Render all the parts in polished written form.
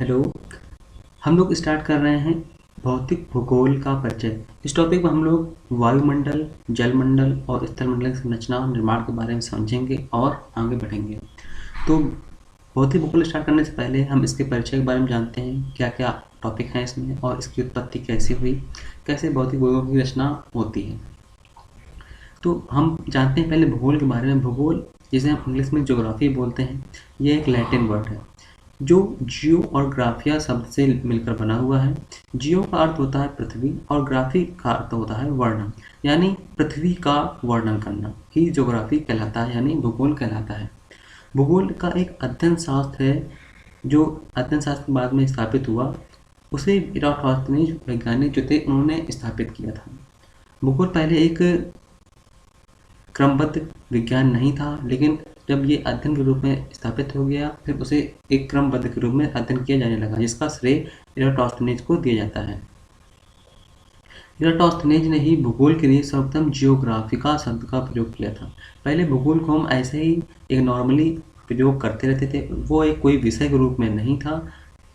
Hello. हम लोग start कर रहे हैं भौतिक भूगोल का परिचय। इस टॉपिक में हम लोग वायुमंडल, जलमंडल और स्थलमंडल की संरचना और निर्माण के बारे में समझेंगे और आगे बढ़ेंगे। तो भौतिक भूगोल स्टार्ट करने से पहले हम इसके परिचय के बारे में जानते हैं, क्या क्या टॉपिक हैं इसमें और इसकी उत्पत्ति कैसे हुई, कैसे भौतिक भूगोल की रचना होती है। तो हम जानते हैं पहले भूगोल के बारे में। भूगोल, जिसे हम इंग्लिश में ज्योग्राफी बोलते हैं, ये एक लैटिन वर्ड है जो जियो और ग्राफिया शब्द से मिलकर बना हुआ है। जियो का अर्थ होता है पृथ्वी और ग्राफी का अर्थ होता है वर्णन, यानी पृथ्वी का वर्णन करना ही ज्योग्राफी कहलाता है, यानी भूगोल कहलाता है। भूगोल का एक अध्ययन शास्त्र है जो अध्ययन शास्त्र बाद में स्थापित हुआ। उसे इराटोस्थेनीज वैज्ञानिक जो थे उन्होंने स्थापित किया था। भूगोल पहले एक क्रमबद्ध विज्ञान नहीं था, लेकिन जब ये अध्ययन के रूप में स्थापित हो गया फिर उसे एक क्रमबद्ध के रूप में अध्ययन किया जाने लगा, जिसका श्रेय इराटोस्थेनीज को दिया जाता है। इराटोस्थेनीज ने ही भूगोल के लिए सर्वप्रथम जियोग्राफिका शब्द का प्रयोग किया था। पहले भूगोल को हम ऐसे ही एक नॉर्मली प्रयोग करते रहते थे, वो एक कोई विषय के रूप में नहीं था।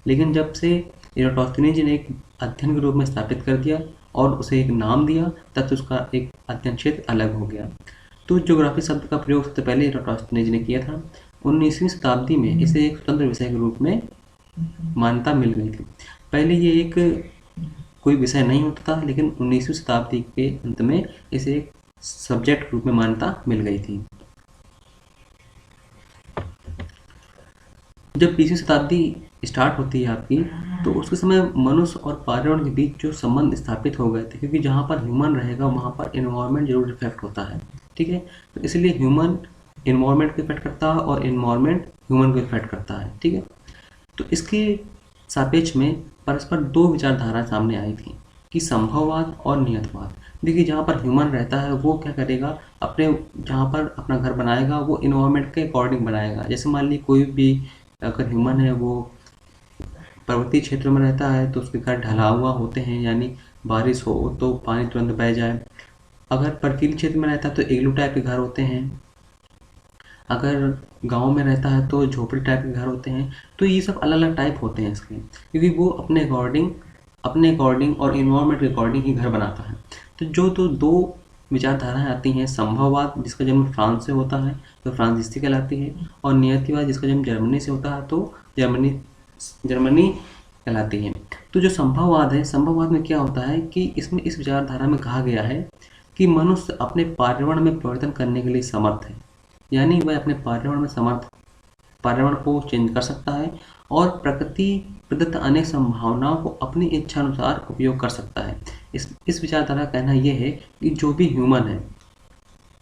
लेकिन जब से इराटोस्थेनीज ने एक अध्ययन के रूप में स्थापित कर दिया और उसे एक नाम दिया, तब से उसका एक अध्ययन क्षेत्र अलग हो गया। तो ज्योग्राफी शब्द का प्रयोग सबसे पहले इराटोस्थेनीज ने किया था। 19वीं शताब्दी में इसे एक स्वतंत्र विषय के रूप में मान्यता मिल गई थी। पहले ये एक कोई विषय नहीं होता था, लेकिन 19वीं शताब्दी के अंत में इसे एक सब्जेक्ट के रूप में मान्यता मिल गई थी। जब 20वीं शताब्दी स्टार्ट होती है आपकी, तो उसके समय मनुष्य और पर्यावरण के बीच जो संबंध स्थापित हो गए थे, क्योंकि जहाँ पर ह्यूमन रहेगा वहाँ पर इन्वायरमेंट जरूर इफेक्ट होता है। ठीक है, तो इसलिए ह्यूमन इन्वायरमेंट को इफेक्ट करता है और इन्वायरमेंट ह्यूमन को इफेक्ट करता है। ठीक है, तो इसके सापेक्ष में परस्पर दो विचारधाराएं सामने आई थी कि संभववाद और नियतवाद। देखिए, जहाँ पर ह्यूमन रहता है वो क्या करेगा, अपने जहाँ पर अपना घर बनाएगा वो इन्वायरमेंट के अकॉर्डिंग बनाएगा। जैसे मान ली कोई भी अगर ह्यूमन है वो पर्वतीय क्षेत्र में रहता है तो उसके घर ढला हुआ होते हैं, यानी बारिश हो तो पानी तुरंत बह जाए। अगर बर्फीली क्षेत्र में रहता है तो इग्लू टाइप के घर होते हैं। अगर गांव में रहता है तो झोपड़ी टाइप के घर होते हैं। तो ये सब अलग अलग टाइप होते हैं इसके, क्योंकि वो अपने अकॉर्डिंग और इन्वायरमेंट के अकॉर्डिंग ही घर बनाता है। तो दो विचारधाराएं आती हैं, संभववाद जिसका जन्म फ्रांस से होता है तो फ्रांसीसी कहलाती है, और नियतिवाद जिसका जन्म जर्मनी से होता है तो जर्मनी कहलाती है। तो जो संभववाद है, संभववाद में क्या होता है कि इसमें इस विचारधारा में कहा गया है कि मनुष्य अपने पर्यावरण में परिवर्तन करने के लिए समर्थ है, यानी वह अपने पर्यावरण को चेंज कर सकता है और प्रकृति प्रदत्त अनेक संभावनाओं को अपनी इच्छा अनुसार उपयोग कर सकता है। इस विचारधारा का कहना यह है कि जो भी ह्यूमन है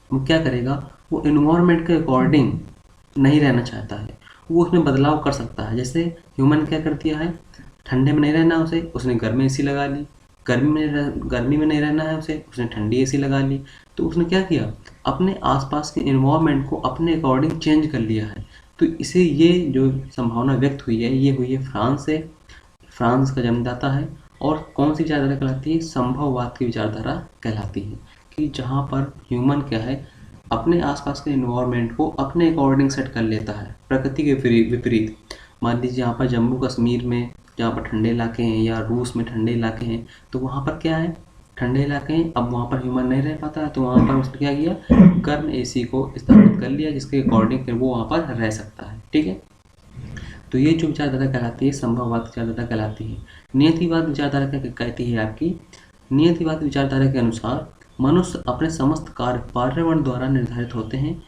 वो क्या करेगा, वो इन्वायरमेंट के अकॉर्डिंग नहीं रहना चाहता है, वो उसमें बदलाव कर सकता है। जैसे ह्यूमन क्या कर दिया है, ठंडे में नहीं रहना उसने घर में एसी लगा ली। गर्मी में नहीं रहना है उसने ठंडी एसी लगा ली। तो उसने क्या किया, अपने आसपास के इन्वायरमेंट को अपने अकॉर्डिंग चेंज कर लिया है। तो इसे ये जो संभावना व्यक्त हुई है ये हुई है फ्रांस से। फ्रांस का जन्मदाता है। और कौन सी विचारधारा कहलाती है, संभववाद की विचारधारा कहलाती है, कि जहाँ पर ह्यूमन क्या है, अपने आसपास के इन्वायरमेंट को अपने अकॉर्डिंग सेट कर लेता है, प्रकृति के विपरीत। मान लीजिए यहाँ पर जम्मू कश्मीर में जहाँ पर ठंडे इलाके हैं या रूस में ठंडे इलाके हैं, तो वहाँ पर क्या है, ठंडे इलाके हैं। अब वहाँ पर ह्यूमन नहीं रह पाता है तो वहाँ पर उसने क्या किया, गर्म एसी को स्थापित कर लिया, जिसके अकॉर्डिंग फिर वो वहाँ पर रह सकता है। ठीक है, तो ये जो विचारधारा कहलाती है संभववाद विचारधारा कहलाती है। नियतिवाद विचारधारा क्या कहती है आपकी, नियतिवाद विचारधारा के अनुसार मनुष्य अपने समस्त कार्य पर्यावरण द्वारा निर्धारित होते हैं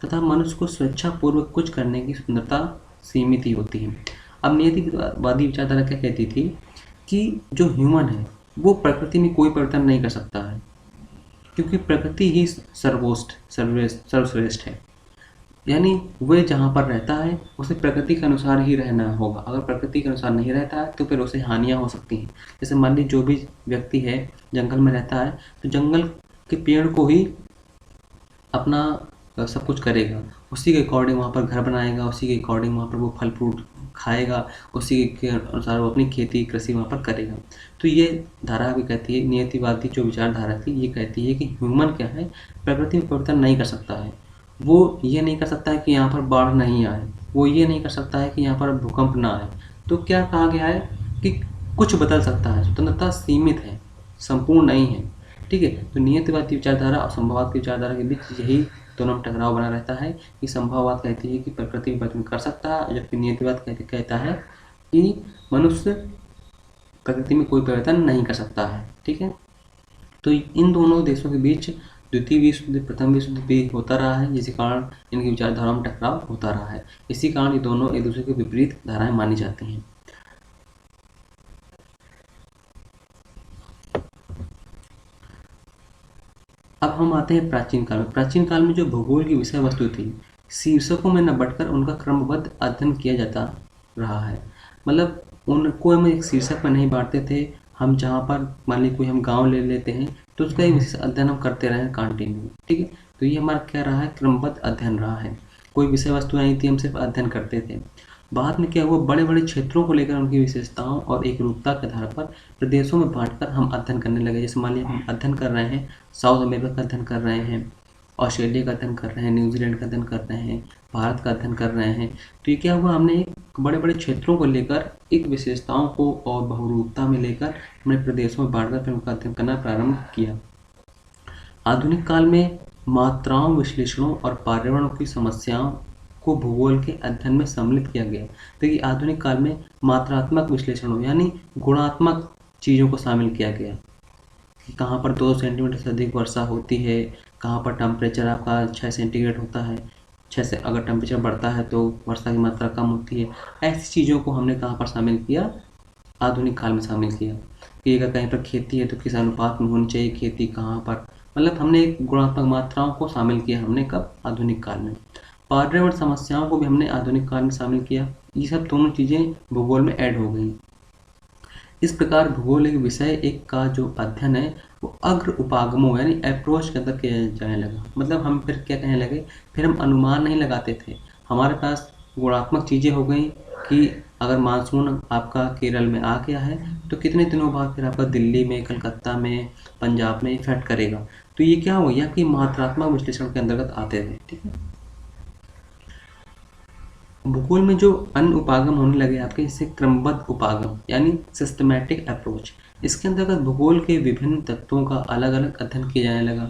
तथा मनुष्य को स्वेच्छापूर्वक कुछ करने की स्वतंत्रता सीमित ही होती है। अब नियतिवादी विचारधारा क्या कहती थी कि जो ह्यूमन है वो प्रकृति में कोई परिवर्तन नहीं कर सकता है, क्योंकि प्रकृति ही सर्वश्रेष्ठ है। यानी वह जहाँ पर रहता है उसे प्रकृति के अनुसार ही रहना होगा। अगर प्रकृति के अनुसार नहीं रहता है तो फिर उसे हानियाँ हो सकती हैं। जैसे मान लीजिए जो भी व्यक्ति है जंगल में रहता है तो जंगल के पेड़ को ही अपना सब कुछ करेगा, उसी के अकॉर्डिंग वहाँ पर घर बनाएगा, उसी के अकॉर्डिंग वहाँ पर वो फल फ्रूट खाएगा, उसी के अनुसार वो अपनी खेती कृषि वहाँ पर करेगा। तो ये धारा भी कहती है, नियतिवादी जो विचारधारा थी ये कहती है कि ह्यूमन क्या है, प्रकृति में परिवर्तन नहीं कर सकता है। वो ये नहीं कर सकता है कि यहाँ पर बाढ़ नहीं आए, वो ये नहीं कर सकता है कि यहाँ पर भूकंप ना आए, तो क्या कहा गया है कि कुछ बदल सकता है, स्वतंत्रता सीमित है, संपूर्ण नहीं है। ठीक है, तो नियतिवादी विचारधारा और संभववाद की विचारधारा के बीच यही दोनों में टकराव बना रहता है कि संभववाद कहती है कि प्रकृति में परिवर्तन कर सकता है, जबकि नियतिवाद कहता है कि मनुष्य प्रकृति में कोई परिवर्तन नहीं कर सकता है। ठीक है, तो इन दोनों देशों के बीच द्वितीय विश्व युद्ध, प्रथम विश्व युद्ध भी होता रहा है, जिसके कारण इनकी विचारधाराओं में टकराव होता रहा है। इसी कारण ये दोनों एक दूसरे के विपरीत धाराएं मानी जाती हैं। अब हम आते हैं प्राचीन काल में। प्राचीन काल में जो भूगोल की विषय वस्तु थी, शीर्षकों में न बढ़कर उनका क्रमबद्ध अध्ययन किया जाता रहा है। मतलब उनको हम एक शीर्षक में नहीं बांटते थे। हम जहाँ पर मान लीजिए कोई हम गांव ले लेते हैं तो उसका एक विशेष अध्ययन हम करते रहे कंटिन्यू। ठीक है, तो ये हमारा क्या रहा है, क्रमबद्ध अध्ययन रहा है। कोई विषय वस्तु नहीं थी, हम सिर्फ अध्ययन करते थे। बाद में क्या हुआ, बड़े बड़े क्षेत्रों को लेकर उनकी विशेषताओं और एक रूपता के आधार पर प्रदेशों में बांटकर हम अध्ययन करने लगे। जैसे मान लीजिए हम अध्ययन कर रहे हैं, साउथ अमेरिका का अध्ययन कर रहे हैं, ऑस्ट्रेलिया का अध्ययन कर रहे हैं, न्यूजीलैंड का अध्ययन कर रहे हैं, भारत का अध्ययन कर रहे हैं। तो ये क्या हुआ, हमने बड़े बड़े क्षेत्रों को लेकर एक विशेषताओं को और बहुरूपता में लेकर हमने प्रदेशों में बांटकर फिर उनका अध्ययन करना प्रारंभ किया। आधुनिक काल में मात्राओं, विश्लेषणों और पर्यावरण की समस्याओं को भूगोल के अध्ययन में सम्मिलित किया गया। देखिए आधुनिक काल में मात्रात्मक विश्लेषणों यानी गुणात्मक चीज़ों को शामिल किया गया कि कहाँ पर 2 सेंटीमीटर से अधिक वर्षा होती है, कहाँ पर टेम्परेचर आपका 6 सेंटीग्रेड होता है, 6 से अगर टेम्परेचर बढ़ता है तो वर्षा की मात्रा कम होती है। ऐसी चीज़ों को हमने कहाँ पर शामिल किया, आधुनिक काल में शामिल किया कि अगर कहीं पर खेती है तो किस अनुपात में होनी चाहिए खेती, कहाँ पर, मतलब हमने एक गुणात्मक मात्राओं को शामिल किया। हमने कब, आधुनिक काल में। पर्यावरण समस्याओं को भी हमने आधुनिक काल में शामिल किया। ये सब दोनों चीज़ें भूगोल में ऐड हो गई। इस प्रकार भूगोल एक विषय एक का जो अध्ययन है वो अग्र उपागमों यानी अप्रोच के अंदर किया जाने लगा। मतलब हम फिर क्या कहने लगे, फिर हम अनुमान नहीं लगाते थे, हमारे पास गुणात्मक चीज़ें हो गई कि अगर मानसून आपका केरल में आ गया है तो कितने दिनों बाद फिर आपका दिल्ली में, कलकत्ता में, पंजाब में इफेक्ट करेगा। तो ये क्या हो गया कि मात्रात्मक विश्लेषण के अंतर्गत आते थे। ठीक है, भूगोल में जो अन्य उपागम होने लगे आपके, इससे क्रमबद्ध उपागम यानी सिस्टमैटिक अप्रोच। इसके अंतर्गत भूगोल के विभिन्न तत्वों का अलग अलग अध्ययन किया जाने लगा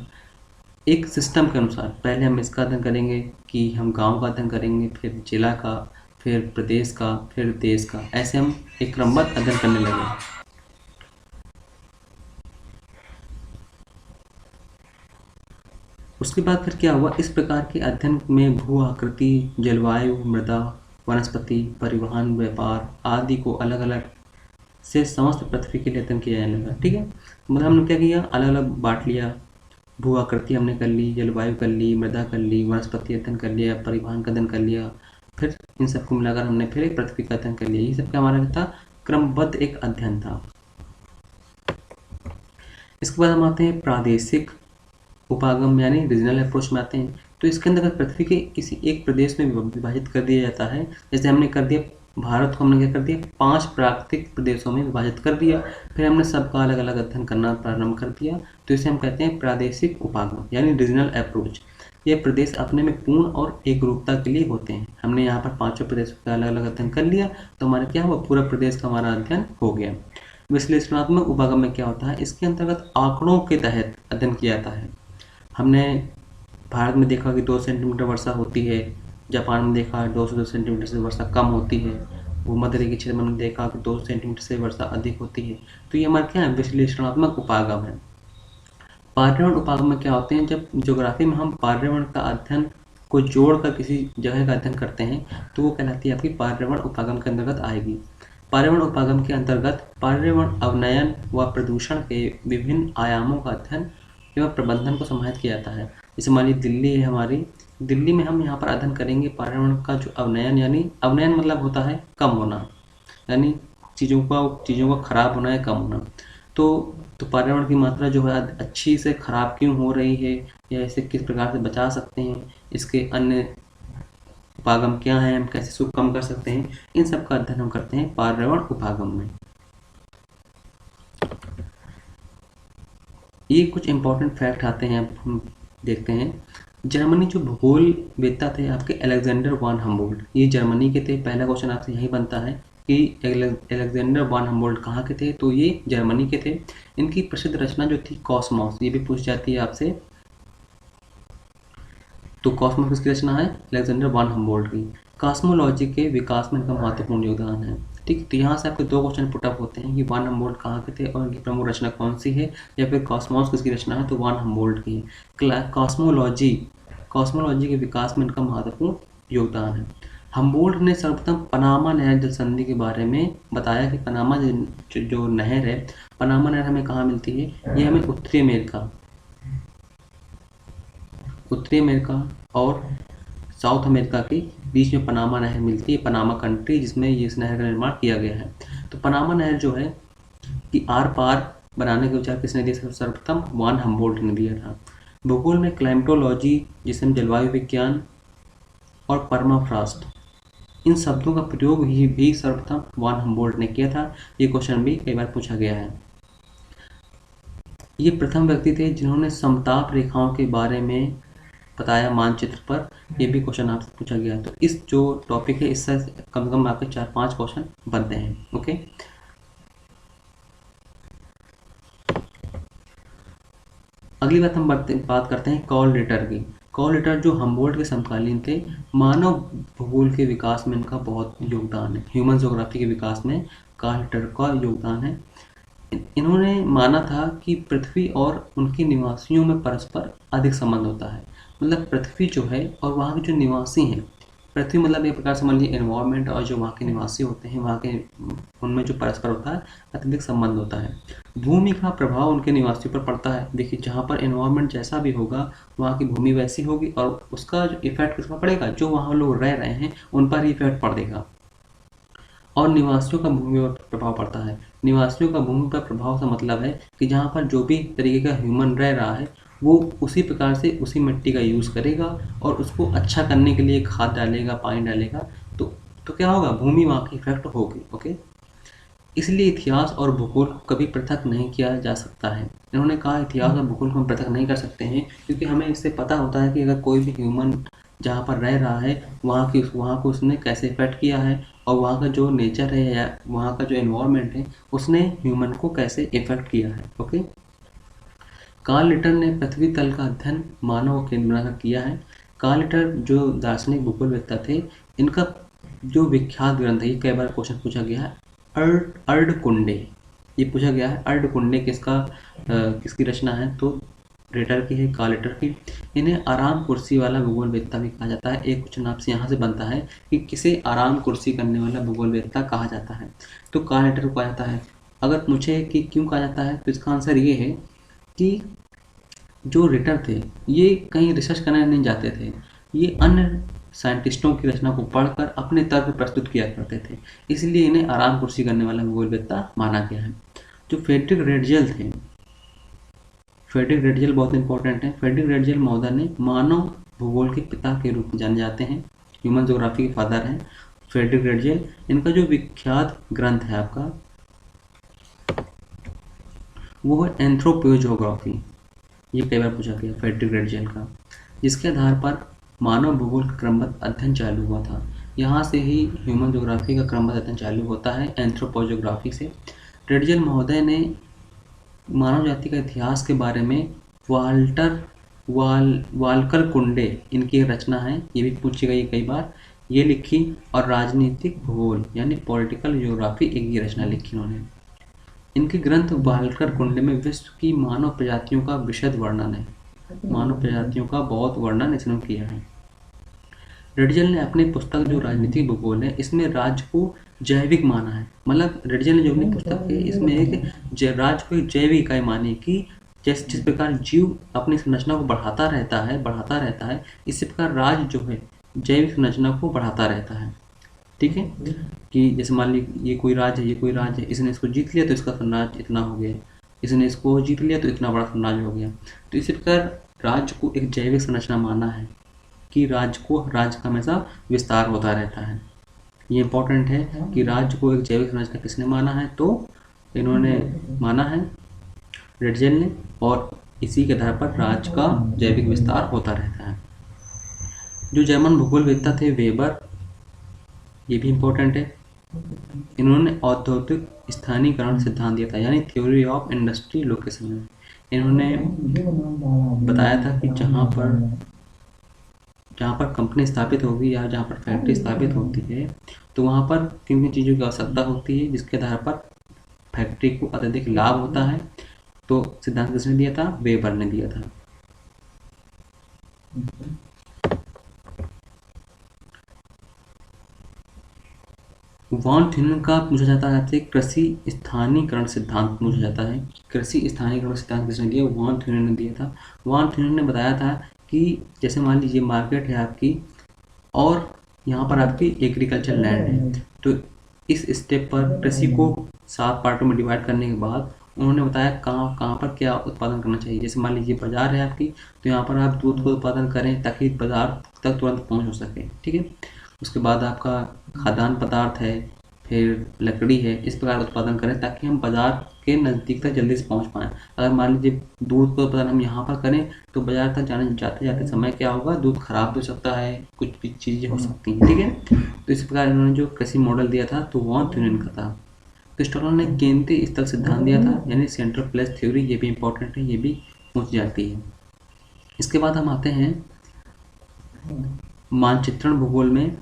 एक सिस्टम के अनुसार। पहले हम इसका अध्ययन करेंगे कि हम गांव का अध्ययन करेंगे, फिर जिला का, फिर प्रदेश का, फिर देश का, ऐसे हम एक क्रमबद्ध अध्ययन करने लगे। उसके बाद फिर क्या हुआ, इस प्रकार के अध्ययन में भू आकृति, जलवायु, मृदा, वनस्पति, परिवहन, व्यापार आदि को अलग अलग से समस्त पृथ्वी के लिए अध्ययन किया जाने लगा। ठीक है, मतलब हमने क्या किया, अलग अलग बांट लिया। भू आकृति हमने कर ली, जलवायु कर ली, मृदा कर ली, वनस्पति अध्ययन कर लिया, परिवहन का अध्ययन कर लिया, फिर इन सबको मिलाकर हमने फिर एक पृथ्वी का अध्ययन कर लिया। ये सब क्या हमारा था, क्रमबद्ध एक अध्ययन था। इसके बाद हम आते हैं प्रादेशिक उपागम यानी रीजनल अप्रोच में आते हैं। तो इसके अंदर पृथ्वी के किसी एक प्रदेश में विभाजित कर दिया जाता है। जैसे हमने कर दिया भारत को, हमने क्या कर दिया, 5 प्राकृतिक प्रदेशों में विभाजित कर दिया, फिर हमने सबका अलग अलग अध्ययन करना प्रारंभ कर दिया। तो इसे हम कहते हैं प्रादेशिक उपागम यानी रीजनल अप्रोच। ये प्रदेश अपने में पूर्ण और एक रूपता के लिए होते हैं। हमने यहाँ पर 5 प्रदेशों का अलग अलग अध्ययन कर लिया, तो हमारा क्या हुआ, पूरा प्रदेश का हमारा अध्ययन हो गया। विश्लेषणात्मक उपागम में क्या होता है, इसके अंतर्गत आंकड़ों के तहत अध्ययन किया जाता है। हमने भारत में देखा कि 2 सेंटीमीटर वर्षा होती है, जापान में देखा 2 से 2 सेंटीमीटर से वर्षा कम होती है, भूमध्य रेखीय क्षेत्र में हमने देखा कि 2 सेंटीमीटर से वर्षा अधिक होती है। तो ये हमारा क्या है, विश्लेषणात्मक उपागम है। पर्यावरण उपागम में क्या होते हैं, जब ज्योग्राफी में हम पर्यावरण का अध्ययन को जोड़कर किसी जगह का अध्ययन करते हैं तो वो कहलाती है आपकी पर्यावरण उपागम के अंतर्गत आएगी। पर्यावरण उपागम के अंतर्गत पर्यावरण अवनयन व प्रदूषण के विभिन्न आयामों का अध्ययन एवं प्रबंधन को समाहित किया जाता है। जैसे मान लीजिए दिल्ली है हमारी, दिल्ली में हम यहाँ पर अध्ययन करेंगे पर्यावरण का जो अवनयन, यानी अवनयन मतलब होता है कम होना, यानी चीज़ों का खराब होना है, कम होना। तो पर्यावरण की मात्रा जो है अच्छी से खराब क्यों हो रही है या इसे किस प्रकार से बचा सकते हैं, इसके अन्य उपागम क्या हैं, हम कैसे इसको कम कर सकते हैं, इन सब का अध्ययन हम करते हैं पर्यावरण उपागम में। ये कुछ इंपॉर्टेंट फैक्ट आते हैं, हम देखते हैं। जर्मनी जो भूगोल वेत्ता थे आपके, अलेक्जेंडर वान हम्बोल्ट, ये जर्मनी के थे। पहला क्वेश्चन आपसे यही बनता है कि अलेक्जेंडर वान हम्बोल्ट कहाँ के थे, तो ये जर्मनी के थे। इनकी प्रसिद्ध रचना जो थी कॉस्मोस, ये भी पूछ जाती है आपसे। तो कॉस्मोस किसकी रचना है, अलेक्जेंडर वान हम्बोल्ट की। कॉस्मोलॉजी के विकास में इनका महत्वपूर्ण योगदान है। ठीक, तो यहाँ से आपके दो क्वेश्चन पुटअप होते हैं कि वान हम्बोल्ट कहाँ के थे और इनकी प्रमुख रचना कौन सी है, या फिर कॉस्मोस किसकी रचना है, तो वान हम्बोल्ट की। कॉस्मोलॉजी के विकास में इनका महत्वपूर्ण योगदान है। हम्बोल्ट ने सर्वप्रथम पनामा नहर जल संधि के बारे में बताया कि पनामा जो नहर है, पनामा नहर हमें कहाँ मिलती है, ये हमें उत्तरी अमेरिका और साउथ अमेरिका के बीच में पनामा नहर मिलती है, पनामा कंट्री, जिसमें ये इस नहर का निर्माण किया गया है। तो पनामा नहर जो है कि आर पार बनाने का विचार किसने दिया, सर्वप्रथम वान हम्बोल्ट ने दिया था। भूगोल में क्लाइमेटोलॉजी, जिसमें जलवायु विज्ञान और परमाफ्रॉस्ट, इन शब्दों का प्रयोग ही भी सर्वप्रथम वान हम्बोल्ट ने किया था। ये क्वेश्चन भी कई बार पूछा गया है। ये प्रथम व्यक्ति थे जिन्होंने समताप रेखाओं के बारे में बताया मानचित्र पर, ये भी क्वेश्चन आपसे पूछा गया है। तो इस जो टॉपिक है इससे कम से कम आपके 4-5 क्वेश्चन बनते हैं। ओके, अगली बात हम बात करते हैं कार्ल रिटर की। कार्ल रिटर जो हम्बोल्ट के समकालीन थे, मानव भूगोल के विकास में इनका बहुत योगदान है। ह्यूमन ज्योग्राफी के विकास में कार्ल रिटर का योगदान है। इन्होंने माना था कि पृथ्वी और उनके निवासियों में परस्पर अधिक संबंध होता है। मतलब पृथ्वी जो है और वहाँ के जो निवासी हैं, पृथ्वी मतलब एक प्रकार समझ लीजिए एनवायरनमेंट, और जो वहाँ के निवासी होते हैं वहाँ के उनमें जो परस्पर होता है अत्यधिक संबंध होता है। भूमि का प्रभाव उनके निवासियों पर पड़ता है। देखिए, जहाँ पर एनवायरनमेंट जैसा भी होगा वहाँ की भूमि वैसी होगी, और उसका जो इफेक्ट किस पर पड़ेगा, जो वहाँ लोग रह रहे हैं उन पर ही इफेक्ट पड़ेगा। और निवासियों का भूमि पर प्रभाव पड़ता है। निवासियों का भूमि पर प्रभाव का मतलब है कि जहाँ पर जो भी तरीके का ह्यूमन रह रहा है वो उसी प्रकार से उसी मिट्टी का यूज़ करेगा और उसको अच्छा करने के लिए खाद डालेगा, पानी डालेगा, तो क्या होगा, भूमि वहाँ की इफेक्ट होगी। ओके, इसलिए इतिहास और भूगोल को कभी पृथक नहीं किया जा सकता है। इन्होंने कहा इतिहास और भूगोल को हम पृथक नहीं कर सकते हैं, क्योंकि हमें इससे पता होता है कि अगर कोई भी ह्यूमन जहाँ पर रह रहा है वहाँ को उसने कैसे इफेक्ट किया है, और वहाँ का जो नेचर है या वहाँ का जो एनवायरनमेंट है उसने ह्यूमन को कैसे इफेक्ट किया है। ओके, कार्ल रिटर ने पृथ्वी तल का अध्ययन मानव केंद्र बनाकर किया है। कार्ल रिटर जो दार्शनिक भूगोलवेत्ता थे, इनका जो विख्यात ग्रंथ है, ये कई बार क्वेश्चन पूछा गया है, अर्धकुंडे, ये पूछा गया है अर्धकुंडे किसकी रचना है, तो रिटर की है, कार्ल रिटर की। इन्हें आराम कुर्सी वाला भूगोलवेत्ता भी कहा जाता है। एक क्वेश्चन आपसे यहाँ से बनता है कि किसे आराम कुर्सी करने वाला भूगोलवेत्ता कहा जाता है, तो कार्ल रिटर को कहा जाता है। अगर पूछे कि क्यों कहा जाता है, तो इसका आंसर ये है कि जो रिटर थे ये कहीं रिसर्च करने नहीं जाते थे, ये अन्य साइंटिस्टों की रचना को पढ़कर अपने तर्क प्रस्तुत किया करते थे, इसलिए इन्हें आराम कुर्सी करने वाला भूगोलवेत्ता माना गया है। जो फ्रेडरिक रेटजेल थे, फ्रेडरिक रेटजेल बहुत इंपॉर्टेंट है। फ्रेडरिक रेटजेल महोदय ने मानव भूगोल के पिता के रूप में जाने जाते हैं, ह्यूमन ज्योग्राफी के फादर हैं फ्रेडरिक रेटजेल। इनका जो विख्यात ग्रंथ है आपका वो है एंथ्रोपोजियोग्राफी, ये कई बार पूछा गया फ्रेडरिक रेटजेल का, जिसके आधार पर मानव भूगोल का क्रमबद्ध अध्ययन चालू हुआ था। यहाँ से ही ह्यूमन ज्योग्राफी का क्रमबद्ध अध्ययन चालू होता है, एंथ्रोपोजियोग्राफी से। रेटजेल महोदय ने मानव जाति का इतिहास के बारे में वाल्कर कुंडे, इनकी रचना है, ये भी पूछी गई कई बार, ये लिखी, और राजनीतिक भूगोल यानी पॉलिटिकल ज्योग्राफी एक ये रचना लिखी इन्होंने। इनके ग्रंथ वाल्कर कुंडे में विश्व की मानव प्रजातियों का विशद वर्णन है, मानव प्रजातियों का बहुत वर्णन इसने किया है। रेटजेल ने अपनी पुस्तक जो राजनीतिक भूगोल है इसमें राज्य को जैविक माना है। मतलब रेटजेल ने जो अपनी पुस्तक है इसमें एक राज्य को एक जैविक इकाई मानी कि जिस प्रकार जीव अपनी संरचना को बढ़ाता रहता है, इसी प्रकार राज्य जो है जैविक संरचना को बढ़ाता रहता है। ठीक है, कि जैसे मान ली ये कोई राज्य है, इसने इसको जीत लिया तो इसका साम्राज्य इतना हो गया, इसने इसको जीत लिया तो इतना बड़ा साम्राज्य हो गया। तो इसी प्रकार राज्य को एक जैविक संरचना माना है कि राज्य का हमेशा विस्तार होता रहता है। ये इंपॉर्टेंट है कि राज्य को एक जैविक संरचना किसने माना है, तो इन्होंने माना है रेटजेल ने, और इसी के आधार पर राज्य का जैविक विस्तार होता रहता है। जो जर्मन भूगोलवेत्ता थे वेबर, ये भी इम्पोर्टेंट है, इन्होंने औद्योगिक स्थानीयकरण सिद्धांत दिया था, यानी थ्योरी ऑफ इंडस्ट्री लोकेशन। इन्होंने बताया था कि जहाँ पर कंपनी स्थापित होगी या जहाँ पर फैक्ट्री स्थापित होती है तो वहाँ पर किन किन चीज़ों की आवश्यकता होती है जिसके आधार पर फैक्ट्री को अत्यधिक लाभ होता है। तो सिद्धांत किसने दिया था? वेबर ने दिया था। वॉन थ्यूनेन का पूछा जाता है आपसे कृषि स्थानीयकरण सिद्धांत पूछा जाता है। कृषि स्थानीयकरण सिद्धांत किसने दिया? वॉन थ्यूनेन ने दिया था। वॉन थ्यूनेन ने बताया था कि जैसे मान लीजिए मार्केट है आपकी और यहाँ पर आपकी एग्रीकल्चर लैंड है, तो इस स्टेप पर कृषि को 7 पार्टों में डिवाइड करने के बाद उन्होंने बताया कहाँ कहाँ पर क्या उत्पादन करना चाहिए। जैसे मान लीजिए बाजार है आपकी, तो यहाँ पर आप दूध का उत्पादन करें ताकि बाजार तक तुरंत पहुँच हो सके, ठीक है। उसके बाद आपका खाद्यान्न पदार्थ है, फिर लकड़ी है, इस प्रकार उत्पादन करें ताकि हम बाजार के नज़दीक तक जल्दी से पहुंच पाएँ। अगर मान लीजिए दूध का उत्पादन हम यहाँ पर करें तो बाजार तक जाते जाते समय क्या होगा, दूध खराब भी हो सकता है, कुछ भी चीज़ें हो सकती हैं, ठीक है। तो इस प्रकार इन्होंने जो कृषि मॉडल दिया था तो वॉन थ्यूनेन का था। क्रिस्टोफर ने केंद्रीय स्थल सिद्धांत दिया था, यानी सेंट्रल प्लेस थ्योरी। ये भी इंपॉर्टेंट है, ये भी पूछ जाती है। इसके बाद हम आते हैं मानचित्रण भूगोल में।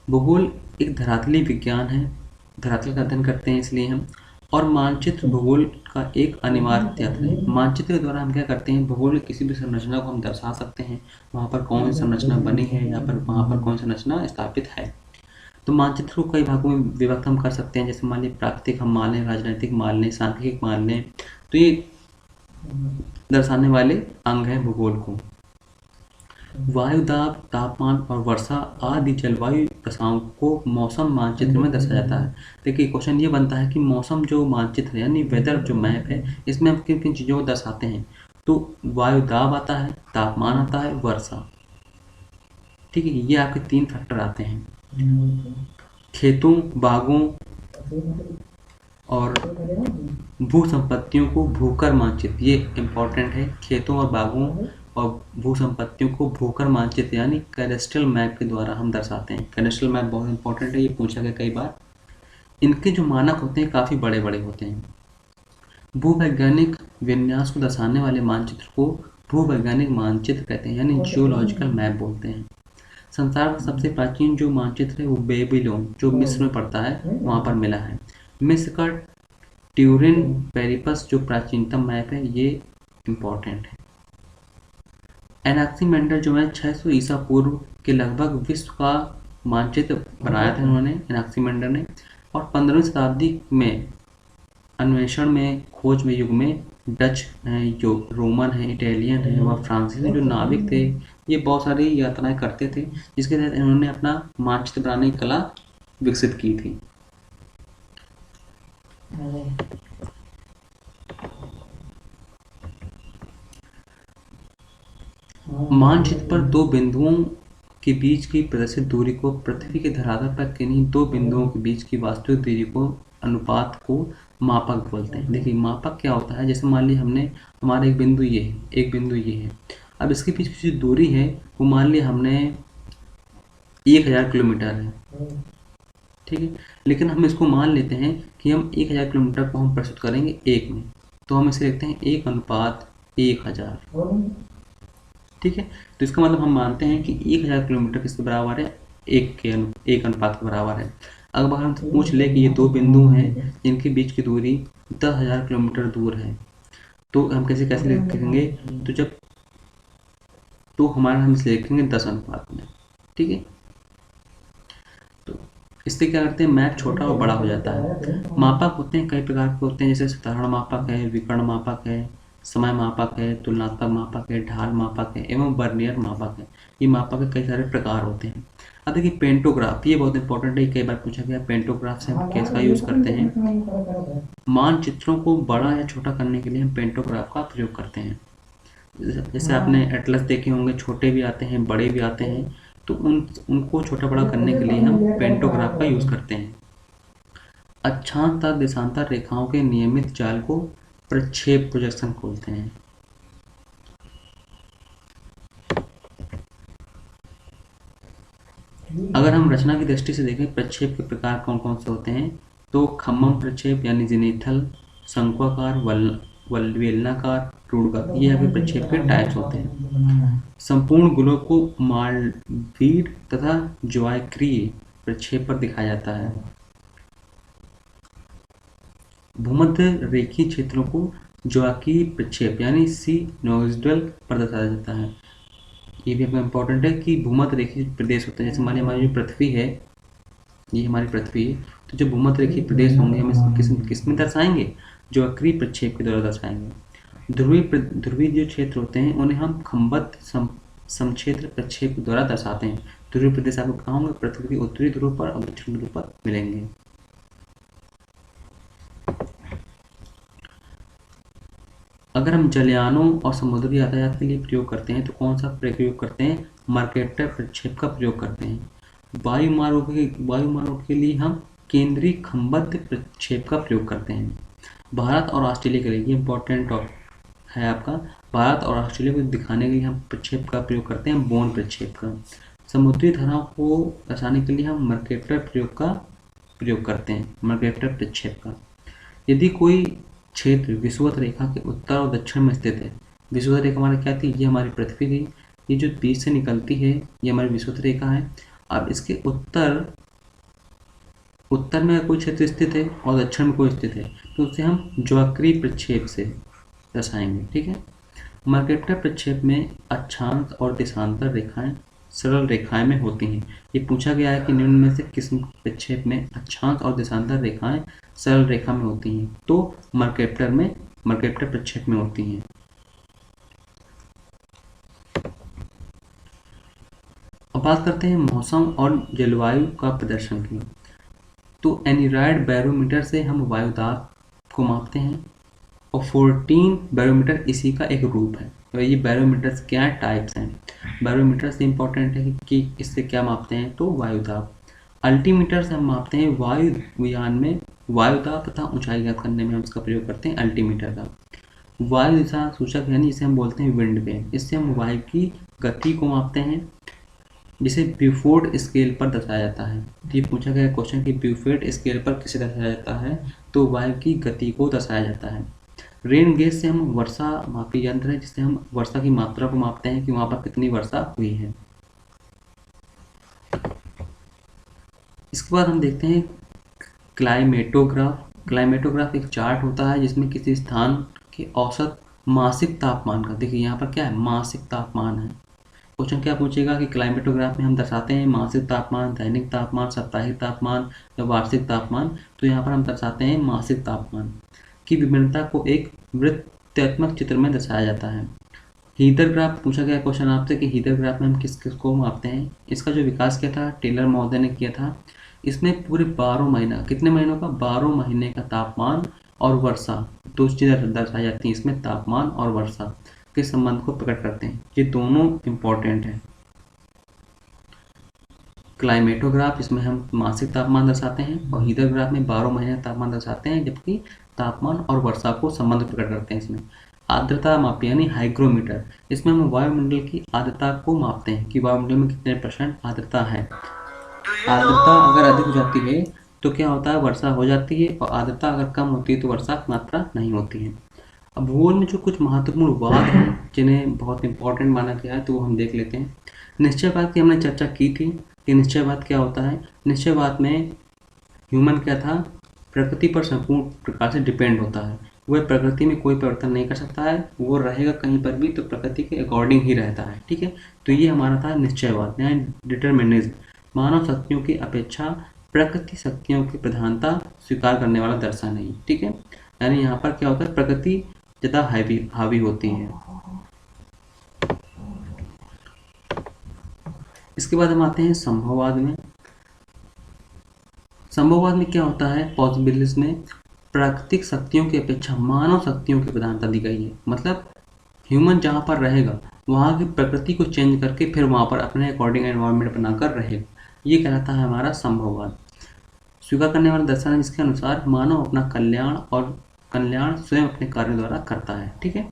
भूगोल एक धरातली विज्ञान है, धरातल का अध्ययन करते हैं इसलिए हम, और मानचित्र भूगोल का एक अनिवार्य तत्व है। मानचित्र के द्वारा हम क्या करते हैं, भूगोल की किसी भी संरचना को हम दर्शा सकते हैं, वहाँ पर कौन सी संरचना बनी है या पर वहाँ पर कौन सी संरचना स्थापित है। तो मानचित्र को कई भागों में विभक्त हम कर सकते हैं, जैसे मान लीजिए प्राकृतिक हम मान लें, राजनीतिक मान लें, सांख्यिक मान लें, तो ये दर्शाने वाले अंग हैं भूगोल को। वायु दाब, तापमान और वर्षा आदि जलवायु दशाओं को मौसम मानचित्र में दर्शाया जाता है। देखिए क्वेश्चन ये बनता है कि मौसम जो मानचित्र है यानी वेदर जो मैप है, इसमें हम किन किन चीज़ों को दर्शाते हैं। तो वायु दाब आता है, तापमान आता है, वर्षा, ठीक है। ये आपके 3 फैक्टर आते हैं। खेतों, बागों और भू संपत्तियों को भूकर मानचित्र, ये इम्पोर्टेंट है। खेतों और बागों और भू संपत्तियों को भूकर मानचित्र यानी कैडेस्ट्रल मैप के द्वारा हम दर्शाते हैं। कैडेस्ट्रल मैप बहुत इंपॉर्टेंट है, ये पूछा गया कई बार। इनके जो मानक होते हैं काफ़ी बड़े बड़े होते हैं। भूवैज्ञानिक विन्यास को दर्शाने वाले मानचित्र को भूवैज्ञानिक मानचित्र कहते हैं, यानी जियोलॉजिकल मैप बोलते हैं। संसार का सबसे प्राचीन जो मानचित्र है वो बेबीलोन, जो मिस्र में पड़ता है, वहाँ पर मिला है। मिस्र का ट्यूरिन पेरिप्लस जो प्राचीनतम मैप है, ये इम्पोर्टेंट है। एनाक्सीमेंडर जो है 600 ईसा पूर्व के लगभग विश्व का मानचित्र बनाया था इन्होंने, एनाक्सीमेंडर ने। और 15वीं शताब्दी में अन्वेषण में, खोज में युग में डच हैं, जो रोमन हैं, इटालियन हैं व फ्रांसीसी जो नाविक थे, ये बहुत सारी यात्राएं करते थे, जिसके तहत इन्होंने अपना मानचित्र बनाने की कला विकसित की थी। मानचित्र पर 2 बिंदुओं के बीच की प्रदर्शित दूरी को पृथ्वी के धरातल पर किन्हीं 2 बिंदुओं के बीच की वास्तविक दूरी को अनुपात को मापक बोलते हैं। देखिए मापक क्या होता है, जैसे मान लीजिए हमने हमारा एक बिंदु ये है, एक बिंदु ये है, अब इसके बीच की जो दूरी है वो मान ली हमने 1000 किलोमीटर है, ठीक है। लेकिन हम इसको मान लेते हैं कि हम 1000 किलोमीटर को हम प्रस्तुत करेंगे 1 में, तो हम इसे लिखते हैं 1:1000, ठीक है। तो इसका मतलब हम मानते हैं कि 1000 किलोमीटर किसके बराबर है, 1 अनुपात के बराबर है। अगर हम पूछ ले कि ये 2 बिंदु हैं जिनके बीच की दूरी 10,000 किलोमीटर दूर है, तो हम कैसे कैसे लिखेंगे, तो हम इसे लिखेंगे 10 अनुपात में, ठीक है। तो इससे क्या करते हैं, मैप छोटा और बड़ा हो जाता है। मापक होते हैं कई प्रकार के होते हैं, जैसे साधारण मापक है, विकर्ण मापक है, समय मापक है, तुलनात्मक मापक है, ढाल मापक है एवं वर्नियर मापक है। ये मापक के कई सारे प्रकार होते हैं। अब देखिए पेंटोग्राफ, ये बहुत इंपॉर्टेंट है, कई बार पूछा गया पेंटोग्राफ से हम किसका यूज़ करते हैं। मानचित्रों को बड़ा या छोटा करने के लिए हम पेंटोग्राफ का प्रयोग करते हैं। जैसे आपने एटलस देखे होंगे, छोटे भी आते हैं, बड़े भी आते हैं, तो उनको छोटा बड़ा करने के लिए हम पेंटोग्राफ का यूज़ करते हैं। अक्षांतर देशांतर रेखाओं के नियमित जाल को प्रक्षेप प्रोजेक्शन बोलते हैं। अगर हम रचना की दृष्टि से देखें प्रक्षेप के प्रकार कौन कौन से होते हैं, तो खम्भम प्रक्षेप यानी जिनेथल, शंक्वाकार, वेलनाकार, रूढ़कार, ये यहाँ पे प्रक्षेप के टाइप्स होते हैं। संपूर्ण गोलों को मालवीय तथा ज्वायक्रिय प्रक्षेप पर दिखाया जाता है। भूमध्य रेखीय क्षेत्रों को ज्वाकीय प्रक्षेप यानी सिनोइडल पर दर्शाया जाता है। ये भी अपना इम्पोर्टेंट है कि भूमध्य रेखीय प्रदेश होते हैं, जैसे हमारी जो पृथ्वी है, ये हमारी पृथ्वी है, तो जो भूमध्य रेखीय प्रदेश होंगे हम इसको किस में दर्शाएंगे, ज्वाकीय प्रक्षेप के द्वारा दर्शाएंगे। ध्रुवीय जो क्षेत्र होते हैं उन्हें हम खंबद्ध समक्षेत्र प्रक्षेप के द्वारा दर्शाते हैं। ध्रुवीय प्रदेश आपको कहाँ होंगे, पृथ्वी के उत्तरी ध्रुव पर और दक्षिण ध्रुव पर मिलेंगे। अगर हम जलयानों और समुद्री यातायात के लिए प्रयोग करते हैं तो कौन सा प्रयोग करते हैं, मर्केटर प्रक्षेप का प्रयोग करते हैं। वायुमार्गों के लिए हम केंद्रीय खंबद्ध प्रक्षेप का प्रयोग करते हैं। भारत और ऑस्ट्रेलिया के लिए ये इंपॉर्टेंट है आपका, भारत और ऑस्ट्रेलिया को दिखाने के लिए हम प्रक्षेप का प्रयोग करते हैं बोन प्रक्षेप का। समुद्री धाराओं को दर्शाने के लिए हम मर्केटर प्रयोग करते हैं, मर्केटर प्रक्षेप का। यदि कोई क्षेत्र विषुवत रेखा के उत्तर और दक्षिण में स्थित है, विषुवत रेखा हमारी क्या थी, ये हमारी पृथ्वी थी, ये जो बीच से निकलती है ये हमारी विषुवत रेखा है। अब इसके उत्तर में कोई क्षेत्र स्थित है और दक्षिण में कोई स्थित है तो उसे हम ज्वाकीय प्रक्षेप से दर्शाएंगे, ठीक है। मर्केटर प्रक्षेप में अक्षांश और देशांतर रेखाएं सरल रेखाएं में होती हैं। ये पूछा गया है कि निम्न में से किस प्रक्षेप में अक्षांश और देशांतर रेखाएं सरल रेखा में होती हैं, तो मर्केटर प्रक्षेप में होती हैं। अब बात करते हैं मौसम और जलवायु का प्रदर्शन की। तो एनीरॉयड बैरोमीटर से हम वायु दाब को मापते हैं और 14 बैरोमीटर इसी का एक रूप है। तो ये बैरोमीटर्स क्या टाइप्स हैं, बैरोमीटर से इंपॉर्टेंट है कि इससे क्या मापते हैं, तो वायु दाब। अल्टीमीटर से हम मापते हैं वायुयान में वायु दाब तथा ऊंचाई ज्ञात करने में हम इसका प्रयोग करते हैं अल्टीमीटर का। वायु दिशा सूचक यानी इसे हम बोलते हैं विंड वेन, इससे हम वायु की गति को मापते हैं, जिसे ब्यूफोर्ड स्केल पर दर्शाया जाता है। ये पूछा गया क्वेश्चन कि ब्यूफोर्ड स्केल पर किसे दर्शाया जाता है, तो वायु की गति को दर्शाया जाता है। रेन गेज से हम वर्षा मापी यंत्र है, जिससे हम वर्षा की मात्रा को मापते हैं कि वहाँ पर कितनी वर्षा हुई है। इसके बाद हम देखते हैं क्लाइमेटोग्राफ। क्लाइमेटोग्राफ एक चार्ट होता है जिसमें किसी स्थान के औसत मासिक तापमान का, देखिए यहाँ पर क्या है, मासिक तापमान है। क्वेश्चन क्या पूछेगा कि क्लाइमेटोग्राफ में हम दर्शाते हैं मासिक तापमान, दैनिक तापमान, साप्ताहिक तापमान या वार्षिक तापमान, तो यहाँ पर हम दर्शाते हैं मासिक तापमान की विभिन्नता को एक वृत्तात्मक चित्र में दर्शाया जाता है। हीदर ग्राफ पूछा गया क्वेश्चन आपसे कि हीदर ग्राफ में हम किस किस को मापते हैं। इसका जो विकास किया था टेलर महोदय ने किया था। इसमें पूरे 12 महीना, कितने महीनों का, 12 महीने का तापमान और वर्षा, दो चीज़ें दर्शाई जाती हैं इसमें, तापमान और वर्षा के संबंध को प्रकट करते हैं। ये दोनों इंपॉर्टेंट हैं। क्लाइमेटोग्राफ इसमें हम मासिक तापमान दर्शाते हैं और हीदर ग्राफ में 12 महीने तापमान दर्शाते हैं, जबकि तापमान और वर्षा को संबंध प्रकट करते हैं। इसमें आर्द्रता मापी यानी हाइग्रोमीटर, इसमें हम वायुमंडल की आर्द्रता को मापते हैं कि वायुमंडल में कितने % आर्द्रता है। आर्द्रता अगर अधिक हो जाती है तो क्या होता है, वर्षा हो जाती है, और आर्द्रता अगर कम होती है तो वर्षा की मात्रा नहीं होती है। अब भूगोल में जो कुछ महत्वपूर्ण वाद हैं जिन्हें बहुत इंपॉर्टेंट माना गया है तो वो हम देख लेते हैं। निश्चयवाद की हमने चर्चा की थी कि निश्चयवाद क्या होता है। निश्चयवाद में ह्यूमन क्या था, प्रकृति पर संपूर्ण प्रकार से डिपेंड होता है, वह प्रकृति में कोई परिवर्तन नहीं कर सकता है, वो रहेगा कहीं पर भी तो प्रकृति के अकॉर्डिंग ही रहता है, ठीक है। तो ये हमारा था निश्चयवाद यानी डिटर्मिनिज्म, मानव शक्तियों की अपेक्षा प्रकृति शक्तियों की प्रधानता स्वीकार करने वाला दर्शन है, ठीक है। यानी यहाँ पर क्या होता है, प्रकृति ज़्यादा हावी होती है। इसके बाद हम आते हैं संभववाद में। संभववाद में क्या होता है, पॉसिबिलिटीज में प्राकृतिक शक्तियों की अपेक्षा मानव शक्तियों की प्रधानता दी गई है। मतलब ह्यूमन जहाँ पर रहेगा वहाँ की प्रकृति को चेंज करके फिर वहाँ पर अपने अकॉर्डिंग एनवायरनमेंट बनाकर रहेगा, ये कहलाता है हमारा संभववाद। स्वीकार करने वाला दर्शन है जिसके अनुसार मानव अपना कल्याण स्वयं अपने कार्य द्वारा करता है, ठीक है।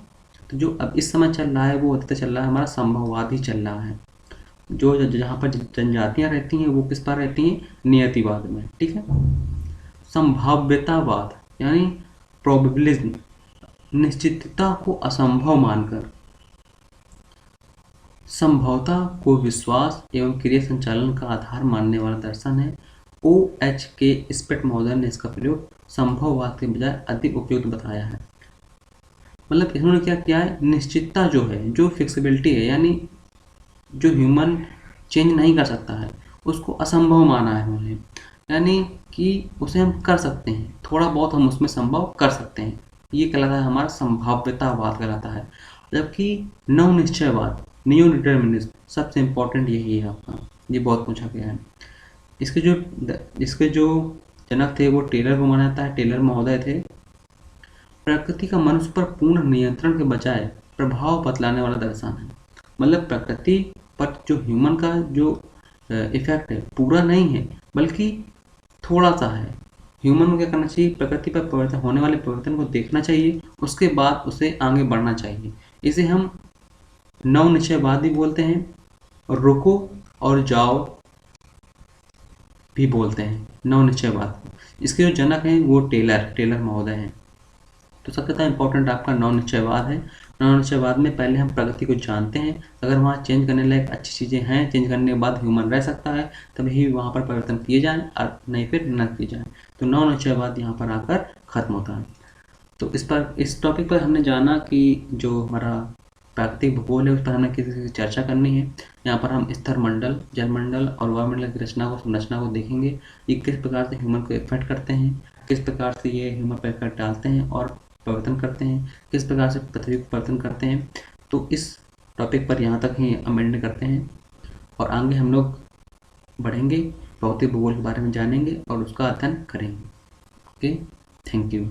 तो जो अब इस समय चल रहा है वो अतीत चल रहा है, हमारा संभववाद ही चल रहा है। जहाँ पर जनजातियाँ रहती हैं वो किस पर रहती हैं, नियतिवाद में। ठीक है। संभाव्यतावाद यानी प्रोबेबिलिज्म, निश्चितता को असंभव मानकर। संभवता को विश्वास एवं क्रिया संचालन का आधार मानने वाला दर्शन है। OH स्पिट महोदय ने इसका प्रयोग संभववाद के बजाय अधिक उपयुक्त बताया है। मतलब इन्होंने क्या किया है, निश्चितता जो है, जो फिक्सिबिलिटी है, यानी जो ह्यूमन चेंज नहीं कर सकता है, उसको असंभव माना है उन्होंने, यानी कि उसे हम कर सकते हैं, थोड़ा बहुत हम उसमें संभव कर सकते हैं। ये कहलाता है हमारा संभाव्यतावाद कहलाता है। जबकि नवनिश्चयवाद, न्यू डिटर्मिनिज्म, सबसे इम्पोर्टेंट यही है आपका, ये बहुत पूछा गया है। इसके जो जनक थे वो टेलर को माना जाता है, टेलर महोदय थे। प्रकृति का मनुष्य पर पूर्ण नियंत्रण के बजाय प्रभाव बतलाने वाला दर्शन है। मतलब प्रकृति पर जो ह्यूमन का जो इफेक्ट है पूरा नहीं है, बल्कि थोड़ा सा है। ह्यूमन को क्या करना चाहिए, प्रकृति पर परिवर्तन होने वाले परिवर्तन को देखना चाहिए, उसके बाद उसे आगे बढ़ना चाहिए। इसे हम नवनिश्चयवादी बोलते हैं, और रुको और जाओ भी बोलते हैं नवनिश्चयवाद। इसके जो जनक हैं वो टेलर महोदय हैं। तो सबसे ज़्यादा इंपॉर्टेंट आपका नवनिश्चयवाद है। नवनिश्चयवाद में पहले हम प्रगति को जानते हैं, अगर वहाँ चेंज करने लायक अच्छी चीज़ें हैं, चेंज करने के बाद ह्यूमन रह सकता है, तभी वहाँ पर परिवर्तन किए जाएँ, और नहीं फिर न किए जाएँ। तो नवनिश्चयवाद यहाँ पर आकर खत्म होता है। तो इस टॉपिक पर हमने जाना कि जो हमारा प्राकृतिक भूगोल है उस पर हमें किसी चर्चा करनी है। यहाँ पर हम स्थलमंडल, जलमंडल और वायुमंडल की संरचना को देखेंगे। ये किस प्रकार से ह्यूमन को इफेक्ट करते हैं, किस प्रकार से ये ह्यूमन पर इफेक्ट डालते हैं और परिवर्तन करते हैं, किस प्रकार से पृथ्वी को परिवर्तन करते हैं। तो इस टॉपिक पर यहाँ तक ही अमेंड करते हैं, और आगे हम लोग बढ़ेंगे, भौतिक भूगोल के बारे में जानेंगे और उसका अध्ययन करेंगे। Okay, thank you.